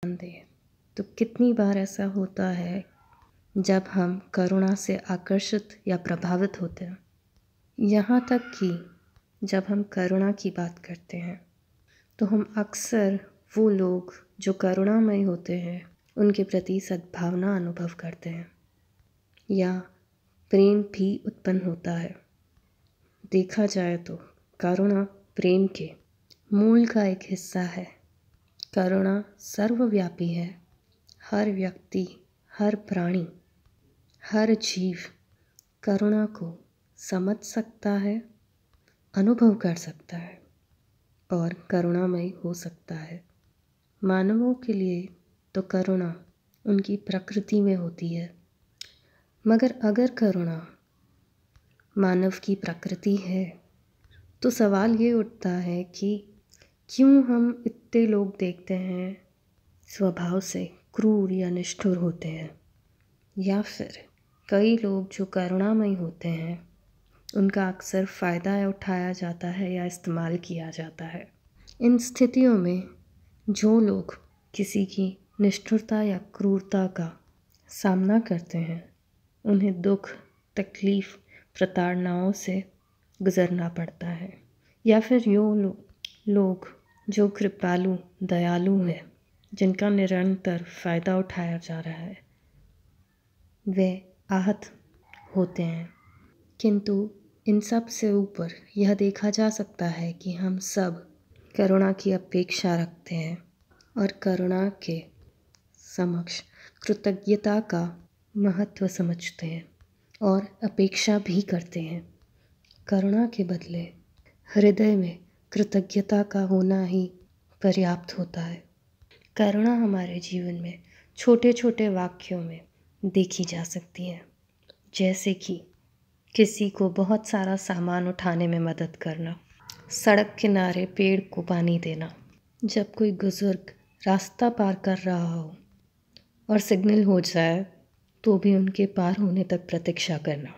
दे। तो कितनी बार ऐसा होता है जब हम करुणा से आकर्षित या प्रभावित होते हैं। यहाँ तक कि जब हम करुणा की बात करते हैं तो हम अक्सर वो लोग जो करुणामय होते हैं उनके प्रति सद्भावना अनुभव करते हैं या प्रेम भी उत्पन्न होता है। देखा जाए तो करुणा प्रेम के मूल का एक हिस्सा है। करुणा सर्वव्यापी है। हर व्यक्ति, हर प्राणी, हर जीव करुणा को समझ सकता है, अनुभव कर सकता है और करुणामय हो सकता है। मानवों के लिए तो करुणा उनकी प्रकृति में होती है, मगर अगर करुणा मानव की प्रकृति है तो सवाल ये उठता है कि क्यों हम इतने लोग देखते हैं स्वभाव से क्रूर या निष्ठुर होते हैं, या फिर कई लोग जो करुणामय होते हैं उनका अक्सर फ़ायदा उठाया जाता है या इस्तेमाल किया जाता है। इन स्थितियों में जो लोग किसी की निष्ठुरता या क्रूरता का सामना करते हैं उन्हें दुख, तकलीफ़, प्रताड़नाओं से गुज़रना पड़ता है, या फिर लोग जो कृपालु, दयालु हैं, जिनका निरंतर फ़ायदा उठाया जा रहा है, वे आहत होते हैं। किंतु इन सब से ऊपर यह देखा जा सकता है कि हम सब करुणा की अपेक्षा रखते हैं और करुणा के समक्ष कृतज्ञता का महत्व समझते हैं और अपेक्षा भी करते हैं। करुणा के बदले हृदय में कृतज्ञता का होना ही पर्याप्त होता है। करुणा हमारे जीवन में छोटे छोटे वाक्यों में देखी जा सकती है, जैसे कि किसी को बहुत सारा सामान उठाने में मदद करना, सड़क किनारे पेड़ को पानी देना, जब कोई बुजुर्ग रास्ता पार कर रहा हो और सिग्नल हो जाए तो भी उनके पार होने तक प्रतीक्षा करना,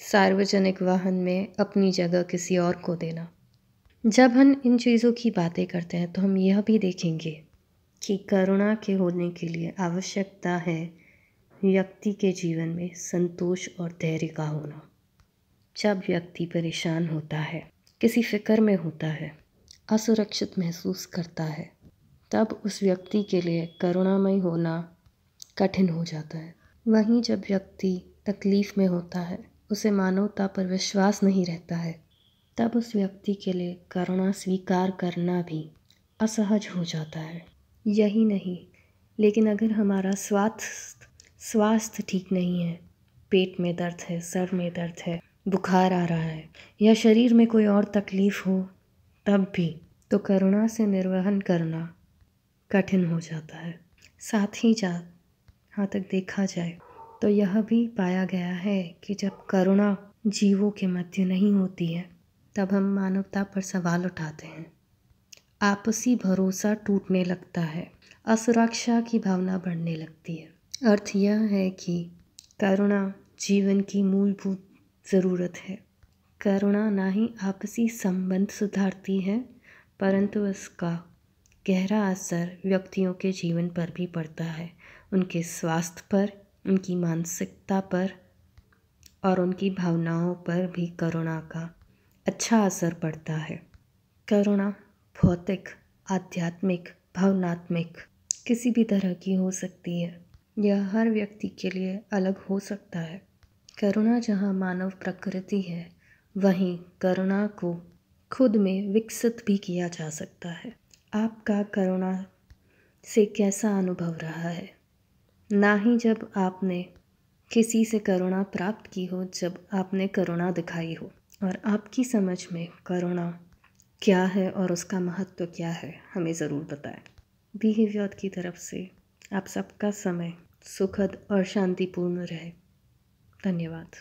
सार्वजनिक वाहन में अपनी जगह किसी और को देना। जब हम इन चीज़ों की बातें करते हैं तो हम यह भी देखेंगे कि करुणा के होने के लिए आवश्यकता है व्यक्ति के जीवन में संतोष और धैर्य का होना। जब व्यक्ति परेशान होता है, किसी फिक्र में होता है, असुरक्षित महसूस करता है, तब उस व्यक्ति के लिए करुणामय होना कठिन हो जाता है। वहीं जब व्यक्ति तकलीफ़ में होता है, उसे मानवता पर विश्वास नहीं रहता है, तब उस व्यक्ति के लिए करुणा स्वीकार करना भी असहज हो जाता है। यही नहीं, लेकिन अगर हमारा स्वास्थ्य ठीक नहीं है, पेट में दर्द है, सर में दर्द है, बुखार आ रहा है या शरीर में कोई और तकलीफ़ हो, तब भी तो करुणा से निर्वहन करना कठिन हो जाता है। साथ ही जहाँ तक देखा जाए तो यह भी पाया गया है कि जब करुणा जीवों के मध्य नहीं होती है तब हम मानवता पर सवाल उठाते हैं, आपसी भरोसा टूटने लगता है, असुरक्षा की भावना बढ़ने लगती है। अर्थ यह है कि करुणा जीवन की मूलभूत ज़रूरत है। करुणा ना ही आपसी संबंध सुधारती है, परंतु इसका गहरा असर व्यक्तियों के जीवन पर भी पड़ता है, उनके स्वास्थ्य पर, उनकी मानसिकता पर और उनकी भावनाओं पर भी करुणा का अच्छा असर पड़ता है। करुणा भौतिक, आध्यात्मिक, भावनात्मक किसी भी तरह की हो सकती है। यह हर व्यक्ति के लिए अलग हो सकता है। करुणा जहाँ मानव प्रकृति है, वहीं करुणा को खुद में विकसित भी किया जा सकता है। आपका करुणा से कैसा अनुभव रहा है? ना ही जब आपने किसी से करुणा प्राप्त की हो, जब आपने करुणा दिखाई हो। और आपकी समझ में करुणा क्या है और उसका महत्व क्या है, हमें ज़रूर बताएं। बिहेवियर की तरफ से आप सबका समय सुखद और शांतिपूर्ण रहे। धन्यवाद।